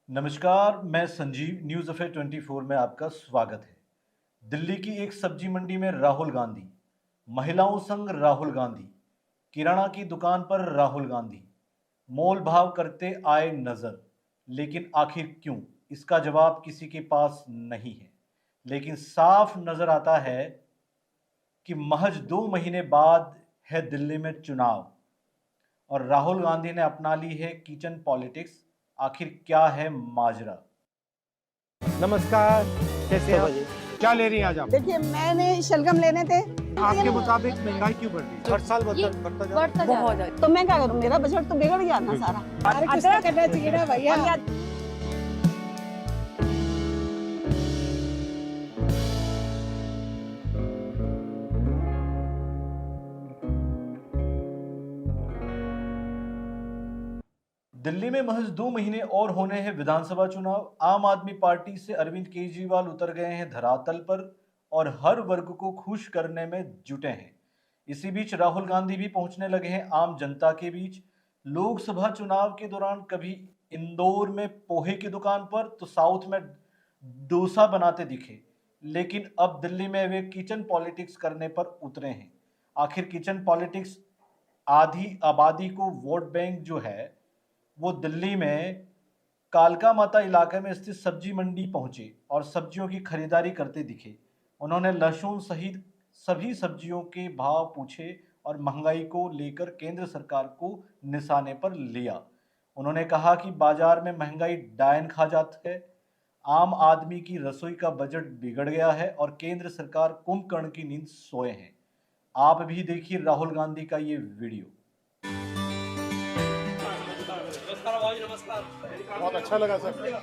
नमस्कार, मैं Sanjeev news affair 24 में आपका स्वागत है। दिल्ली की एक सब्जी मंडी में राहुल गांधी, महिलाओं संग राहुल गांधी, किराना की दुकान पर राहुल गांधी मोल भाव करते आए नजर। लेकिन आखिर क्यों, इसका जवाब किसी के पास नहीं है। लेकिन साफ नजर आता है कि महज 2 महीने बाद है दिल्ली में चुनाव और राहुल गांधी ने अपना ली है किचन पॉलिटिक्स। आखिर क्या है माजरा? नमस्कार, कैसे हैं आप? क्या ले रही हैं आज आप? देखिए, मैंने शलगम लेने थे। आपके मुताबिक महंगाई क्यों बढ़ रही है? हर साल बढ़ता जा रहा है। बहुत ज्यादा। तो मैं क्या करूं, मेरा बजट तो बिगड़ गया ना सारा। अरे कुछ तो करना चाहिए ना भैया। दिल्ली में महज 2 महीने और होने हैं विधानसभा चुनाव। आम आदमी पार्टी से अरविंद केजरीवाल उतर गए हैं धरातल पर और हर वर्ग को खुश करने में जुटे हैं। इसी बीच राहुल गांधी भी पहुंचने लगे हैं आम जनता के बीच। लोकसभा चुनाव के दौरान कभी इंदौर में पोहे की दुकान पर तो साउथ में डोसा बनाते दिखे, लेकिन अब दिल्ली में वे किचन पॉलिटिक्स करने पर उतरे हैं। आखिर किचन पॉलिटिक्स, आधी आबादी को वोट बैंक जो है वो दिल्ली में कालका माता इलाके में स्थित सब्जी मंडी पहुंचे और सब्जियों की खरीदारी करते दिखे। उन्होंने लहसुन सहित सभी सब्जियों के भाव पूछे और महंगाई को लेकर केंद्र सरकार को निशाने पर लिया। उन्होंने कहा कि बाजार में महंगाई डायन खा जाती है, आम आदमी की रसोई का बजट बिगड़ गया है और केंद्र सरकार कुंभकर्ण की नींद सोए हैं। आप भी देखिए राहुल गांधी का ये वीडियो। बहुत अच्छा लगा सर।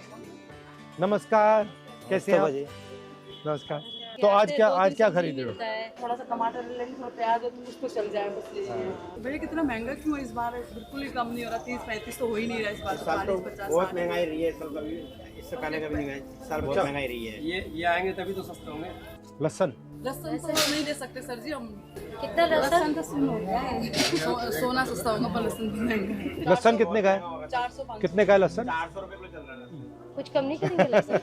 नमस्कार, कैसे हैं आप? नमस्कार। तो आज क्या खरीद रहे हो? थोड़ा सा टमाटर ले लीजिए, थोड़ा प्याज हो तो कुछ तो चल जाए बस लीजिए। भैया कितना महंगा क्यों है इस बार? बिल्कुल ही कम नहीं हो रहा, 30-35 तो हो ही नहीं रहा इस बार। 40-50 बहुत महंगाई रही है इस साल, कभी इससे पहले कभी नहीं गई। साल बहुत महंगाई रही है। ये आएंगे तभी तो सस्ते होंगे। लहसुन लहसुन तो नहीं दे सकते सर जी हम। कितना लहसुन? तो सुन हो गया है। सोना सस्ता होगा पर लहसुन भी महंगा है। लहसुन कितने का है? 400-500। कितने का है लहसुन? 400 रुपए किलो चल रहा है। कुछ कम नहीं करेंगे लहसुन?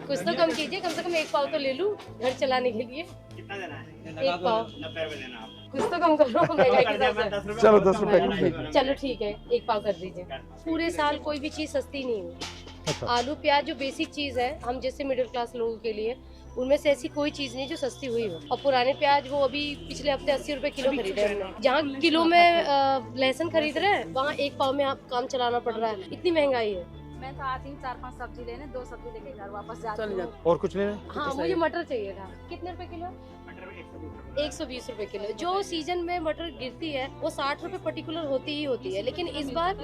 कुछ तो कम कीजिए, कम से कम 1 पाव तो ले लूं घर चलाने के लिए। कितना देना है? 1 पाव 90 रुपए देना आप। कुछ तो कम करो महंगाई के हिसाब से। चलो 10 रुपए। चलो ठीक है, 1 पाव कर दीजिए। पूरे साल कोई भी चीज सस्ती नहीं हुई। अच्छा। आलू प्याज जो बेसिक चीज है हम जैसे मिडिल क्लास लोगों के लिए, उनमें से ऐसी कोई चीज नहीं जो सस्ती हुई हो। और पुराने प्याज वो अभी पिछले हफ्ते 80 रुपए किलो खरीदे हमने। जहाँ किलो में लहसुन खरीद रहे हैं वहाँ 1 पाव में आप काम चलाना पड़ रहा है, इतनी महंगाई है। मैं तो आती हूँ 4-5 सब्जी लेने, 2 सब्जी लेके घर वापस जाती हूँ। और कुछ लेना है? हाँ, मुझे मटर चाहिए था। कितने रुपए किलो? 120 रुपए किलो। जो सीजन में मटर गिरती है वो 60 रुपए पर्टिकुलर होती ही होती है, लेकिन इस बार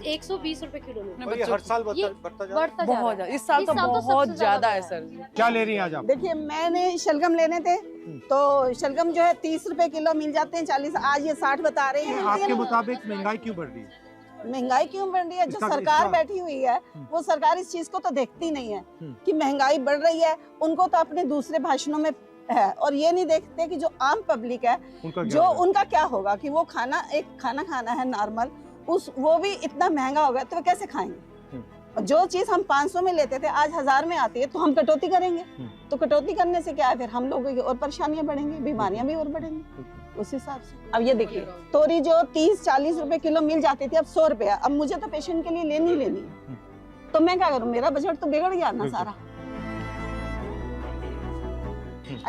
120 रुपए किलो में और ये हर साल बढ़ता जा रहा है। बढ़ता जा बहुत रहा है। इस साल तो सबसे बहुत ज्यादा है सर जी। क्या ले रही हैं आज आप? देखिए, मैंने शलगम लेने थे तो शलगम जो है 30 रुपए किलो मिल जाते हैं, 40। आज ये 60 बता रहे हैं। आपके मुताबिक महंगाई क्यों बढ़ रही है? महंगाई क्यों बढ़ रही है? जो इसका- सरकार इसका- बैठी हुई है वो सरकार इस चीज को तो देखती नहीं है कि महंगाई बढ़ रही है। उनको तो अपने दूसरे भाषणों में है और ये नहीं देखते कि जो आम पब्लिक है उनका क्या जो होगा? उनका क्या होगा कि वो खाना खाना है नॉर्मल, वो भी इतना महंगा हो गया तो वो कैसे खाएंगे? और जो चीज हम 500 में लेते थे आज 1000 में आती है तो हम कटौती करेंगे। तो कटौती करने से क्या है, फिर हम लोगों की और परेशानियां बढ़ेंगी, बीमारियां भी और बढ़ेंगी उस हिसाब से। अब ये देखिए, तोरी जो 30-40 रुपए किलो मिल जाती थी अब 100 रुपए। अब मुझे तो पेशेंट के लिए लेनी है, तो मैं क्या करूं, मेरा बजट तो बिगड़ गया ना सारा।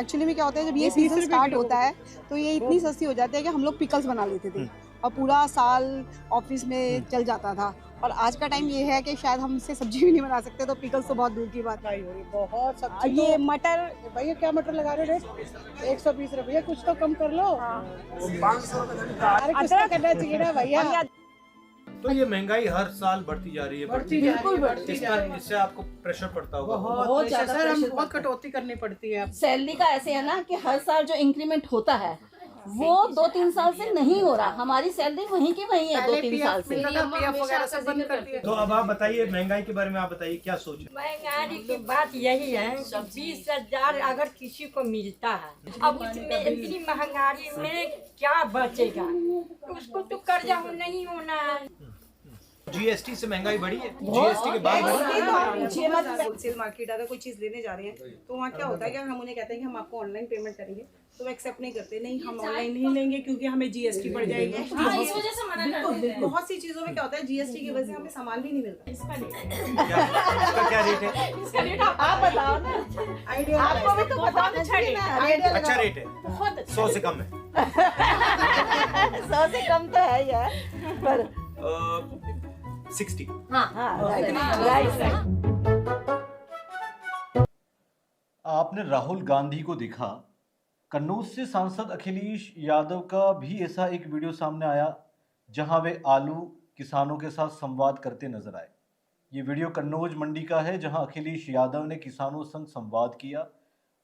एक्चुअली में क्या होता है, जब ये सीजन स्टार्ट होता है तो ये इतनी सस्ती हो जाती है कि हम लोग पिकल्स बना लेते थे और पूरा साल ऑफिस में चल जाता था। और आज का टाइम ये है कि शायद हम इससे सब्जी भी नहीं बना सकते, तो पिकल्स तो बहुत दूर की बात है। बहुत सब्जी। ये मटर भैया क्या मटर लगा रहे हो रेट? 120 रुपए। कुछ तो कम कर लो। 500 अरे कुछ तो करना चाहिए ना भैया। तो ये महंगाई हर साल बढ़ती जा रही है। बिल्कुल बढ़ती जा रही है। इससे आपको प्रेशर पड़ता होगा। बहुत ज्यादा सर, हम बहुत कटौती करनी पड़ती है। सैलरी का ऐसे है ना कि हर साल जो इंक्रीमेंट होता है वो 2-3 साल से नहीं हो रहा। हमारी सैलरी वहीं की वहीं है 2-3 साल से। PF वगैरह सब बंद कर दिए। तो अब आप बताइए महंगाई के बारे में, आप बताइए क्या सोच? महंगाई की बात यही है, 20,000 अगर किसी को मिलता है, अब उसमें इतनी महंगाई में क्या बचेगा? उसको तो कर्जा नहीं होना है। जीएसटी से महंगाई बढ़ी है, जीएसटी के बाद बढ़ी है। होलसेल मार्केट अगर कोई चीज लेने जा रहे हैं तो वहाँ क्या होता है कि हम उन्हें कहते हैं कि हम आपको ऑनलाइन पेमेंट करेंगे तो वो एक्सेप्ट नहीं करते, नहीं हम ऑनलाइन नहीं लेंगे क्योंकि हमें जीएसटी पड़ जाएगी। बिल्कुल, बहुत सी चीजों में क्या होता है जीएसटी की वजह से हमें सामान भी नहीं मिलता। इसका क्या रेट है? इसका रेट आप बताओ ना, आइडिया आपको भी तो बताना चाहिए ना। आइडिया अच्छा रेट है, 100 से कम है। 100 से कम तो है यार, पर 60। आपने राहुल गांधी को देखा। कन्नौज से सांसद अखिलेश यादव का भी ऐसा एक वीडियो सामने आया जहां वे आलू किसानों के साथ संवाद करते नजर आए। ये वीडियो कन्नौज मंडी का है जहां अखिलेश यादव ने किसानों संग संवाद किया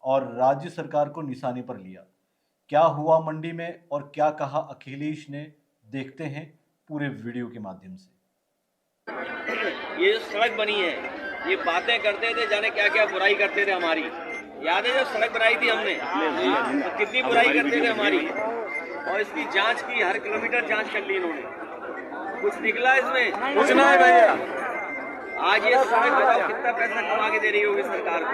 और राज्य सरकार को निशाने पर लिया। क्या हुआ मंडी में और क्या कहा अखिलेश ने, देखते हैं पूरे वीडियो के माध्यम से। ये जो सड़क बनी है, ये बातें करते थे, जाने क्या क्या बुराई करते थे हमारी। याद है जब सड़क बनाई थी हमने तो कितनी बुराई करते थे हमारी, और इसकी जांच की, हर किलोमीटर जांच कर ली इन्होंने। कुछ निकला इसमें? कुछ ना है भैया। आज ये सड़क बताओ कितना पैसा कमा के दे रही होगी सरकार को।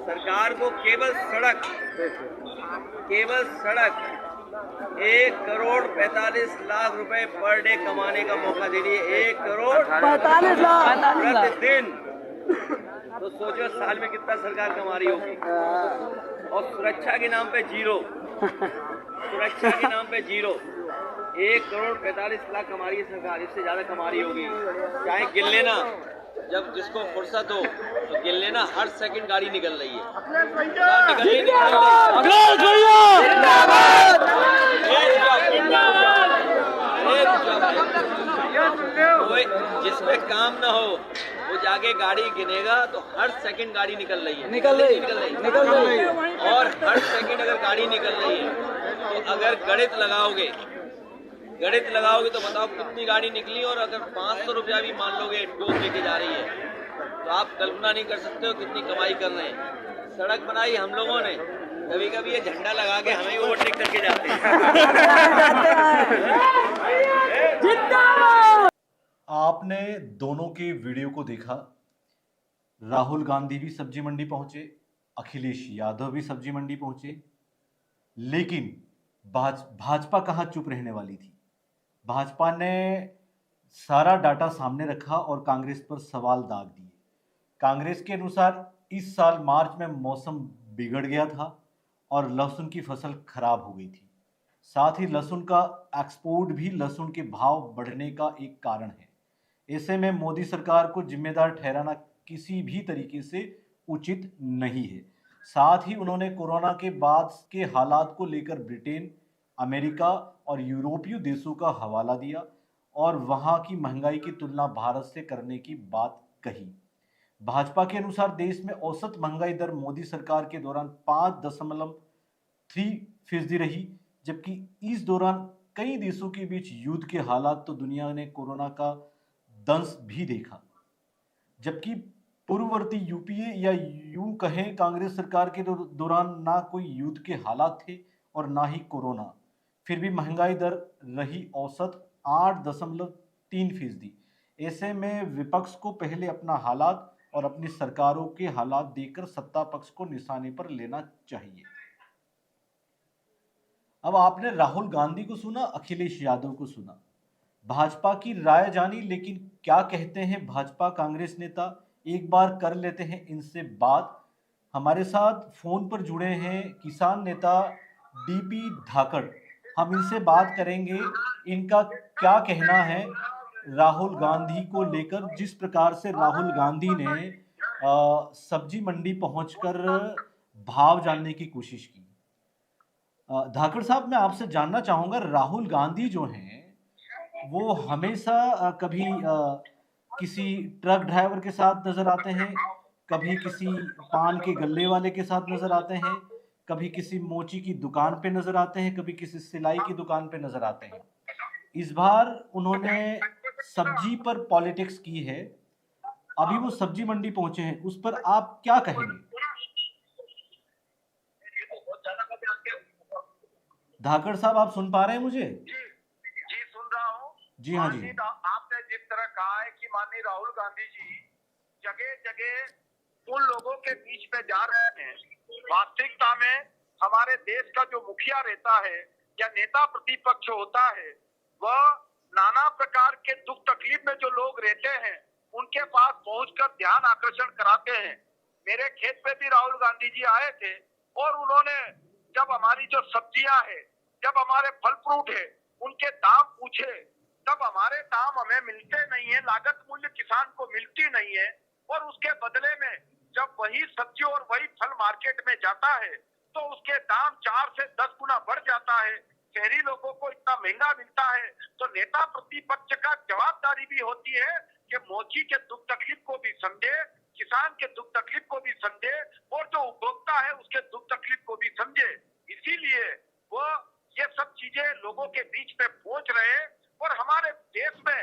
सरकार को केवल सड़क 1 करोड़ 45 लाख रुपए पर डे कमाने का मौका दे रही है। 1 करोड़ 45 लाख प्रतिदिन। तो सोचो साल में कितना सरकार कमा रही होगी। और सुरक्षा के नाम पे जीरो, 1 करोड़ 45 लाख कमा रही है सरकार, इससे ज्यादा कमा रही होगी। चाहे गिन लेना, जब जिसको फुर्सत हो तो गिन लेना, हर सेकंड गाड़ी निकल रही है। जिस पे काम न हो वो जाके गाड़ी गिनेगा तो हर सेकंड गाड़ी निकल रही है। और हर सेकंड अगर गाड़ी निकल रही है तो अगर गणित लगाओगे तो बताओ कितनी गाड़ी निकली। और अगर 500 रुपया भी मान लोगे डोज लेके जा रही है तो आप कल्पना नहीं कर सकते हो कितनी कमाई कर रहे हैं। सड़क बनाई हम लोगों ने, कभी कभी ये झंडा लगा के हमें ओवरटेक करके जाते हैं। आपने दोनों के वीडियो को देखा। राहुल गांधी भी सब्जी मंडी पहुंचे, अखिलेश यादव भी सब्जी मंडी पहुंचे, लेकिन भाजपा कहाँ चुप रहने वाली थी। भाजपा ने सारा डाटा सामने रखा और कांग्रेस पर सवाल दाग दिए। कांग्रेस के अनुसार इस साल मार्च में मौसम बिगड़ गया था और लहसुन की फसल खराब हो गई थी। साथ ही लहसुन का एक्सपोर्ट भी लहसुन के भाव बढ़ने का एक कारण है। ऐसे में मोदी सरकार को जिम्मेदार ठहराना किसी भी तरीके से उचित नहीं है। साथ ही उन्होंने कोरोना के बाद के हालात को लेकर ब्रिटेन, अमेरिका और यूरोपीय देशों का हवाला दिया और वहां की महंगाई की तुलना भारत से करने की बात कही। भाजपा के अनुसार देश में औसत महंगाई दर मोदी सरकार के दौरान 5.3% रही, जबकि इस दौरान कई देशों के बीच युद्ध के हालात तो दुनिया ने कोरोना का दंश भी देखा। जबकि पूर्ववर्ती यूपीए या यूं कहें कांग्रेस सरकार के दौरान ना कोई युद्ध के हालात थे और ना ही कोरोना, फिर भी महंगाई दर रही औसत 8.3%। ऐसे में विपक्ष को पहले अपना हालात और अपनी सरकारों के हालात देखकर सत्ता पक्ष को निशाने पर लेना चाहिए। अब आपने राहुल गांधी को सुना, अखिलेश यादव को सुना, भाजपा की राय जानी, लेकिन क्या कहते हैं भाजपा कांग्रेस नेता, एक बार कर लेते हैं इनसे बात। हमारे साथ फोन पर जुड़े हैं किसान नेता डीपी धाकड़। हम इनसे बात करेंगे इनका क्या कहना है राहुल गांधी को लेकर, जिस प्रकार से राहुल गांधी ने सब्जी मंडी पहुंचकर भाव जानने की कोशिश की। धाकड़ साहब, मैं आपसे जानना चाहूंगा, राहुल गांधी जो हैं वो हमेशा कभी किसी ट्रक ड्राइवर के साथ नजर आते हैं, कभी किसी पान के गल्ले वाले के साथ नजर आते हैं, कभी किसी मोची की दुकान पे नजर आते हैं, कभी किसी सिलाई की दुकान पे नजर आते हैं। इस बार उन्होंने सब्जी पर पॉलिटिक्स की है। अभी वो सब्जी मंडी पहुंचे हैं, उस पर आप क्या कहेंगे? धाकड़ साहब, आप सुन पा रहे हैं मुझे? जी सुन रहा हूँ। जी हाँ जी। आपने जिस तरह कहा है कि माननीय राहुल गांधी जी जगह जगह उन लोगों के बीच में जा रहे हैं, वास्तविकता में हमारे देश का जो मुखिया रहता है या नेता प्रतिपक्ष होता है, वह नाना प्रकार के दुख तकलीफ में जो लोग रहते हैं उनके पास पहुंचकर ध्यान आकर्षण कराते हैं। मेरे खेत पे भी राहुल गांधी जी आए थे और उन्होंने जब हमारी जो सब्जियां है, जब हमारे फल फ्रूट है, उनके दाम पूछे, तब हमारे दाम हमें मिलते नहीं है, लागत मूल्य किसान को मिलती नहीं है, और उसके बदले में जब वही सब्जी और वही फल मार्केट में जाता है तो उसके दाम 4 से 10 गुना बढ़ जाता है। शहरी लोगों को इतना महंगा मिलता है, तो नेता प्रतिपक्ष का जवाबदारी भी होती है कि मोची के दुख तकलीफ को भी समझे, किसान के दुख तकलीफ को भी समझे और जो उपभोक्ता है उसके दुख तकलीफ को भी समझे। इसीलिए वो ये सब चीजें लोगों के बीच में पहुंच रहे हैं। और हमारे देश में,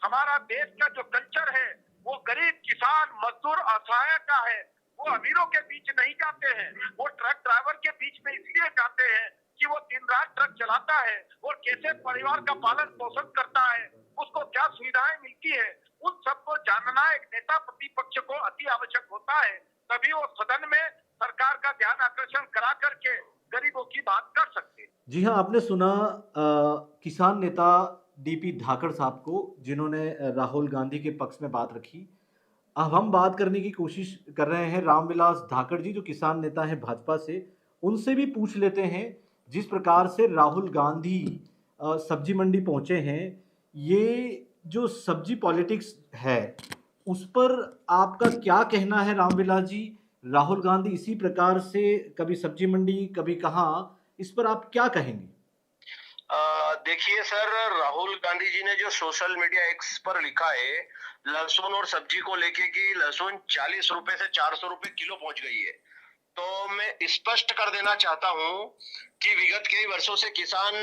हमारा देश का जो कल्चर है वो गरीब, किसान, मजदूर, असहाय का है। वो अमीरों के बीच नहीं जाते हैं, वो ट्रक ड्राइवर के बीच में इसलिए जाते हैं कि वो दिन रात ट्रक चलाता है और कैसे परिवार का पालन पोषण करता है, उसको क्या सुविधाएं मिलती है, उन सबको जानना एक नेता प्रतिपक्ष को अति आवश्यक होता है। तभी वो सदन में सरकार का ध्यान आकर्षण करा करके गरीबों की बात कर सकते हैं। जी हाँ, आपने सुना किसान नेता डीपी धाकड़ साहब को, जिन्होंने राहुल गांधी के पक्ष में बात रखी। अब हम बात करने की कोशिश कर रहे हैं रामविलास धाकड़ जी, जो किसान नेता हैं भाजपा से। उनसे भी पूछ लेते हैं, जिस प्रकार से राहुल गांधी सब्जी मंडी पहुंचे हैं, ये जो सब्जी पॉलिटिक्स है उस पर आपका क्या कहना है रामविलास जी? राहुल गांधी इसी प्रकार से कभी सब्जी मंडी, कभी कहाँ, इस पर आप क्या कहेंगे? देखिए सर, राहुल गांधी जी ने जो सोशल मीडिया एक्स पर लिखा है लहसुन और सब्जी को लेके कि लहसुन 40 रुपए से 400 रुपए किलो पहुंच गई है, तो मैं स्पष्ट कर देना चाहता हूं कि विगत कई वर्षों से किसान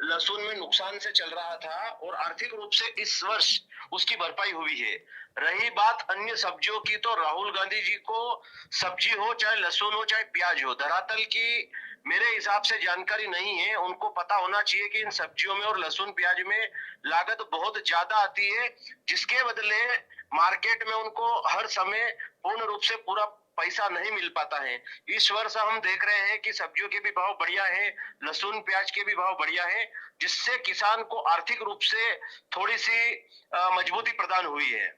लहसुन में नुकसान से चल रहा था और आर्थिक रूप से इस वर्ष उसकी भरपाई हुई है। रही बात अन्य सब्जियों की, तो राहुल गांधी जी को सब्जी हो, चाहे लहसुन हो, चाहे प्याज हो, धरातल की मेरे हिसाब से जानकारी नहीं है। उनको पता होना चाहिए कि इन सब्जियों में और लहसुन प्याज में लागत बहुत ज्यादा आती है, जिसके बदले मार्केट में उनको हर समय पूर्ण रूप से पूरा पैसा नहीं मिल पाता है। इस वर्ष हम देख रहे हैं कि सब्जियों के भी भाव बढ़िया है, लहसुन प्याज के भी भाव बढ़िया है, जिससे किसान को आर्थिक रूप से थोड़ी सी मजबूती प्रदान हुई है।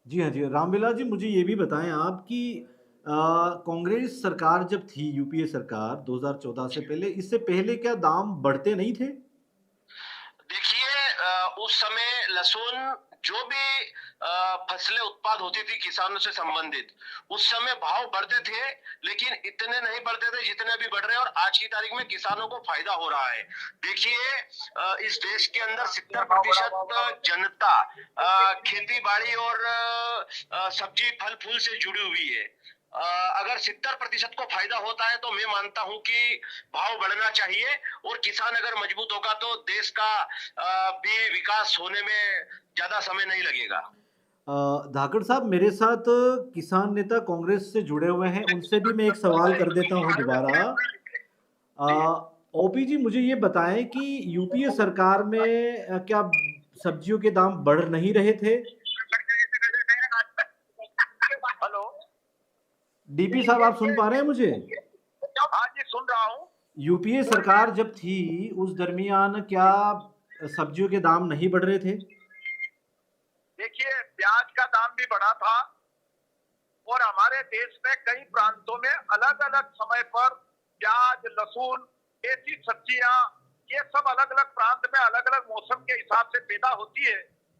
जी हाँ जी। रामविलास जी, मुझे ये भी बताएं आप कि कांग्रेस सरकार जब थी, यूपीए सरकार 2014 से पहले, इससे पहले क्या दाम बढ़ते नहीं थे? देखिए, उस समय लहसुन जो भी फसलें उत्पाद होती थी किसानों से संबंधित, उस समय भाव बढ़ते थे, लेकिन इतने नहीं बढ़ते थे जितने अभी बढ़ रहे हैं, और आज की तारीख में किसानों को फायदा हो रहा है। देखिए, इस देश के अंदर 70% जनता खेती बाड़ी और सब्जी फल फूल से जुड़ी हुई है। अगर 70% को फायदा होता है तो मैं मानता हूं कि भाव बढ़ना चाहिए, और किसान अगर मजबूत होगा तो देश का भी विकास होने में ज्यादा समय नहीं लगेगा। धाकड़ साहब, मेरे साथ किसान नेता कांग्रेस से जुड़े हुए हैं, उनसे भी मैं एक सवाल कर देता हूं दोबारा। ओपी जी, मुझे ये बताएं कि यूपीए सरकार में क्या सब्जियों के दाम बढ़ नहीं रहे थे? हेलो डीपी साहब, आप सुन पा रहे हैं मुझे? हाँ जी, सुन रहा हूँ। यूपीए सरकार जब थी उस दरमियान क्या सब्जियों के दाम नहीं बढ़ रहे थे? देखिए, प्याज का दाम भी बढ़ा था, और हमारे देश में कई प्रांतों में अलग अलग समय पर प्याज, लहसुन, ऐसी सब्जियां, ये सब अलग अलग प्रांत में अलग अलग मौसम के हिसाब से पैदा होती है।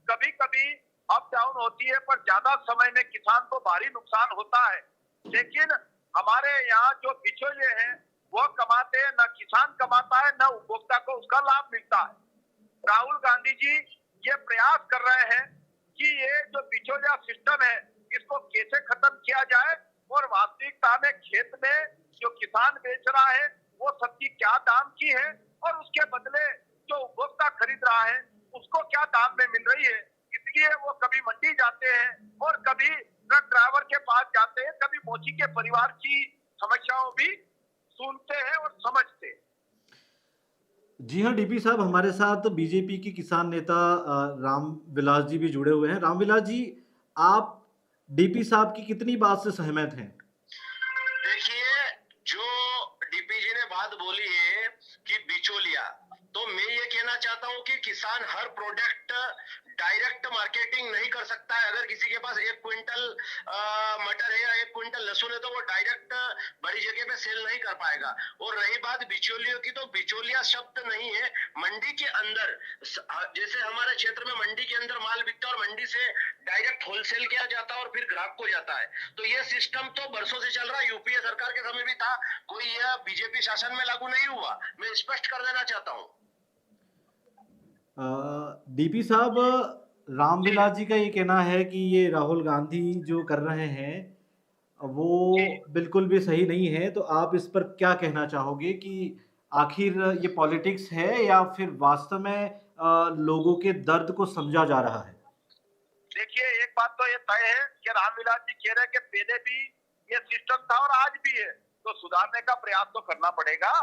कभी कभी अप डाउन होती है, पर ज्यादा समय में किसान को भारी नुकसान होता है। लेकिन हमारे यहाँ जो बिचौलिए हैं वो कमाते हैं, न किसान कमाता है, न उपभोक्ता को उसका लाभ मिलता है। राहुल गांधी जी ये प्रयास कर रहे हैं कि ये जो बिचौलिया सिस्टम है इसको कैसे खत्म किया जाए, और वास्तविकता में खेत में जो किसान बेच रहा है वो सब्जी क्या दाम की है, और उसके बदले जो उपभोक्ता खरीद रहा है उसको क्या दाम में मिल रही है। इसलिए वो कभी मंडी जाते हैं और कभी ट्रक ड्राइवर के पास जाते हैं, कभी मोची के परिवार की समस्याओं भी सुनते हैं और समझते हैं। जी हाँ, डीपी साहब, हमारे साथ बीजेपी की किसान नेता रामविलास जी भी जुड़े हुए हैं। रामविलास जी, आप डीपी साहब की कितनी बात से सहमत हैं? देखिए, जो डीपी जी ने बात बोली है कि बिचौलिया, तो मैं ये कहना चाहता हूं कि किसान हर प्रोडक्ट डायरेक्ट मार्केटिंग नहीं कर सकता है। अगर किसी के पास 1 क्विंटल मटर है या 1 क्विंटल लहसुन है, तो वो डायरेक्ट बड़ी जगह पे सेल नहीं कर पाएगा। और रही बात बिचौलियों की, तो बिचौलिया शब्द नहीं है। मंडी के अंदर, जैसे हमारे क्षेत्र में मंडी के अंदर माल बिकता है और मंडी से डायरेक्ट होलसेल किया जाता है और फिर ग्राहक को जाता है। तो ये सिस्टम तो बरसों से चल रहा है, यूपीए सरकार के समय भी था, कोई यह बीजेपी शासन में लागू नहीं हुआ। मैं स्पष्ट कर देना चाहता हूँ। डीपी साहब, रामविलास जी का ये कहना है कि ये राहुल गांधी जो कर रहे हैं वो बिल्कुल भी सही नहीं है। तो आप इस पर क्या कहना चाहोगे कि आखिर ये पॉलिटिक्स है या फिर वास्तव में लोगों के दर्द को समझा जा रहा है? देखिए, एक बात तो ये तय है कि रामविलास जी कह रहे हैं कि पहले भी ये सिस्टम था और आज भी है, तो सुधारने का प्रयास तो करना पड़ेगा।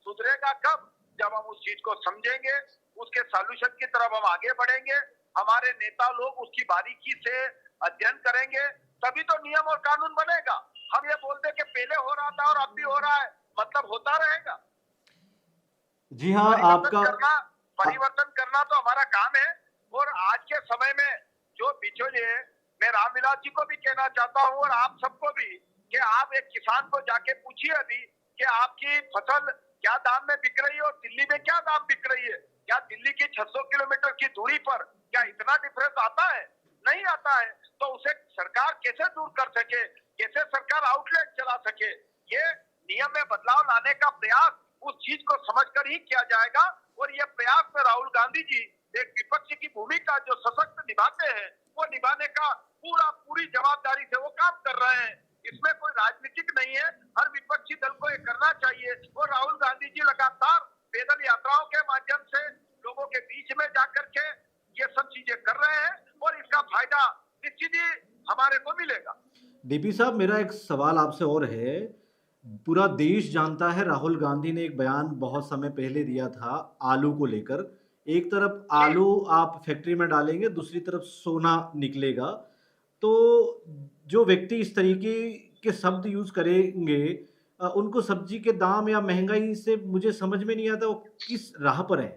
सुधरेगा कब? जब हम उस चीज को समझेंगे, उसके सॉल्यूशन की तरफ हम आगे बढ़ेंगे, हमारे नेता लोग उसकी बारीकी से अध्ययन करेंगे, तभी तो नियम और कानून बनेगा। हम ये बोलते कि पहले हो रहा था और अब भी हो रहा है, मतलब होता रहेगा। जी हाँ, परिवर्तन करना तो हमारा काम है। और आज के समय में जो बिचौलिए, मैं रामविलास जी को भी कहना चाहता हूँ और आप सबको भी, कि आप एक किसान को जाके पूछिए अभी कि आपकी फसल क्या दाम में बिक रही है और दिल्ली में क्या दाम बिक रही है। क्या दिल्ली की 600 किलोमीटर की दूरी पर क्या इतना डिफरेंस आता है? नहीं आता है। तो उसे सरकार कैसे दूर कर सके, कैसे सरकार आउटलेट चला सके, ये नियम में बदलाव लाने का प्रयास उस चीज को समझकर ही किया जाएगा। और ये प्रयास में राहुल गांधी जी एक विपक्ष की भूमिका जो सशक्त निभाते हैं, वो निभाने का पूरी जवाबदारी से वो काम कर रहे हैं। इसमें कोई राजनीतिक नहीं है, हर विपक्षी दल को ये करना चाहिए। और राहुल गांधी जी लगातार पैदल यात्राओं के माध्यम से लोगों के बीच में जाकर के ये सब चीजें कर रहे हैं और इसका फायदा निश्चित ही हमारे को मिलेगा। डीपी साहब, मेरा एक सवाल आपसे और है। पूरा देश जानता है, राहुल गांधी ने एक बयान बहुत समय पहले दिया था आलू को लेकर। एक तरफ आलू आप फैक्ट्री में डालेंगे, दूसरी तरफ सोना निकलेगा। तो जो व्यक्ति इस तरीके के शब्द यूज करेंगे, उनको सब्जी के दाम या महंगाई से मुझे समझ में नहीं आता वो किस राह पर है।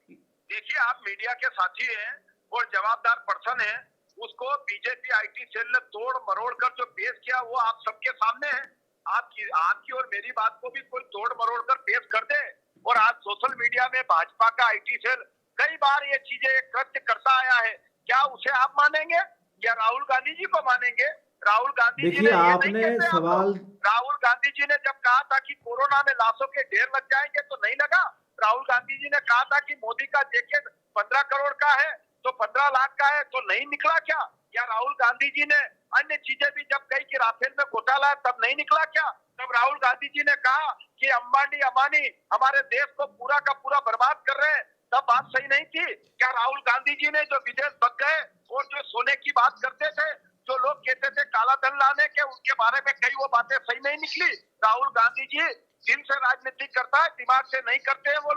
देखिए, आप मीडिया के साथी हैं और जवाबदार पर्सन हैं, उसको बीजेपी आईटी सेल ने तोड़ मरोड़ कर जो पेश किया वो आप सबके सामने है। आपकी और मेरी बात को भी कोई तोड़ मरोड़ कर पेश कर दे। और आज सोशल मीडिया में भाजपा का आईटी सेल कई बार ये चीजें कृत्य करता आया है, क्या उसे आप मानेंगे या राहुल गांधी जी को मानेंगे? राहुल गांधी जी ने आपने सवाल राहुल गांधी जी ने जब कहा था कि कोरोना में लाशों के ढेर लग जाएंगे तो नहीं लगा। राहुल गांधी जी ने कहा था कि मोदी का जैकेट 15 करोड़ का है तो 15 लाख का है, तो नहीं निकला क्या? या राहुल गांधी जी ने अन्य चीजें भी जब कही कि राफेल में घोटाला है तब नहीं निकला क्या? तब राहुल गांधी जी ने कहा कि अंबानी हमारे देश को पूरा का पूरा बर्बाद कर रहे हैं, तब बात सही नहीं थी क्या? राहुल गांधी जी ने जो विदेश भग गए और जो सोने की बात करते थे, जो लोग कहते थे काला धन लाने के, उनके बारे में कई वो बातें सही नहीं निकली। राहुल गांधी जी दिल से राजनीति करता है, दिमाग से नहीं करते हैं। वो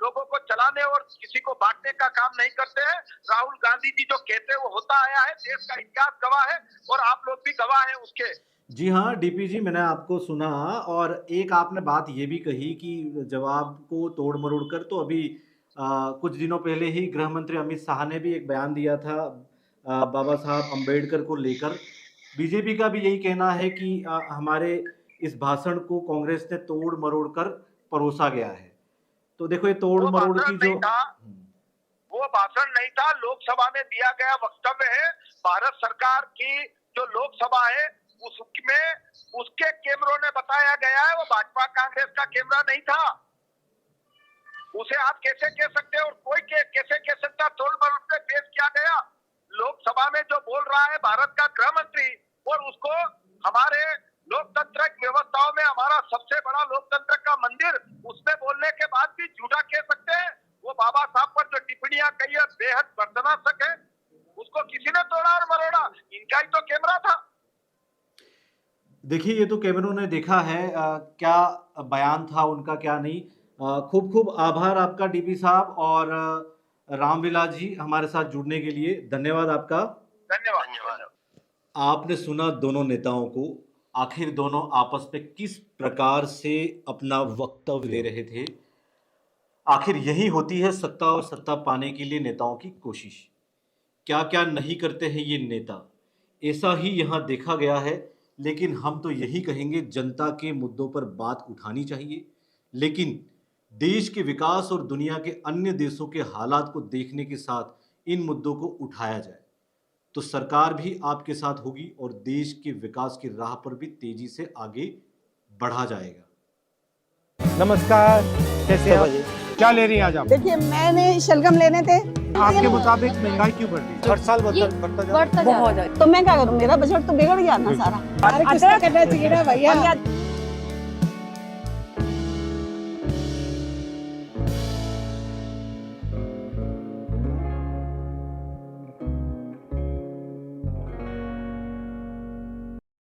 लोगों को चलाने और किसी को बांटने का काम नहीं करते हैं। राहुल गांधी जी जो कहते हैं वो होता आया है, देश का इतिहास गवाह है और आप लोग भी गवाह हैं उसके। जी हाँ डीपी जी, मैंने आपको सुना और एक आपने बात ये भी कही कि जवाब को तोड़ मरोड़ कर, तो अभी कुछ दिनों पहले ही गृह मंत्री अमित शाह ने भी एक बयान दिया था बाबा साहब अम्बेडकर को लेकर। बीजेपी का भी यही कहना है कि हमारे इस भाषण को कांग्रेस ने तोड़ मरोड़ कर परोसा गया है। तो देखो ये तोड़ मरोड़ की जो वो भाषण नहीं था, लोकसभा में दिया गया वक्तव्य है। भारत सरकार की जो लोकसभा है उसमें उसके कैमरों ने बताया गया है, वो भाजपा कांग्रेस का कैमरा नहीं था। उसे आप कैसे कह सकते हैं और कोई कैसे कह सकता? तोड़ मरोड़ से पेश किया गया। लोकसभा में जो बोल रहा है भारत का गृह मंत्री, और उसको हमारे लोकतंत्र व्यवस्थाओं में हमारा सबसे बड़ा लोकतंत्र का मंदिर, उसमें बोलने के बाद भी झूठा कह सकते हैं? वो बाबा साहब पर जो टिप्पणियां कही है बेहद दर्दनाक है, उसको किसी ने तोड़ा और मरोड़ा? इनका ही तो कैमरा था। देखिए ये तो कैमरों ने देखा है क्या बयान था उनका क्या नहीं। खूब खूब आभार आपका डीपी साहब और रामविलास जी हमारे साथ जुड़ने के लिए धन्यवाद आपका। धन्यवाद। आपने सुना दोनों नेताओं को, आखिर दोनों आपस में किस प्रकार से अपना वक्तव्य दे रहे थे। आखिर यही होती है सत्ता और सत्ता पाने के लिए नेताओं की कोशिश। क्या क्या नहीं करते हैं ये नेता, ऐसा ही यहाँ देखा गया है। लेकिन हम तो यही कहेंगे जनता के मुद्दों पर बात उठानी चाहिए, लेकिन देश के विकास और दुनिया के अन्य देशों के हालात को देखने के साथ इन मुद्दों को उठाया जाए तो सरकार भी आपके साथ होगी और देश के विकास की राह पर भी तेजी से आगे बढ़ा जाएगा। नमस्कार, कैसे हैं आप? क्या ले रही हैं आज आप? देखिए मैंने शलगम लेने थे। आपके मुताबिक महंगाई क्यों बढ़ रही है? हर साल बढ़ता जा रहा है। तो मैं क्या करूँ, मेरा बजट तो बिगड़ गया ना सारा। कुछ तो करना चाहिए ना भैया।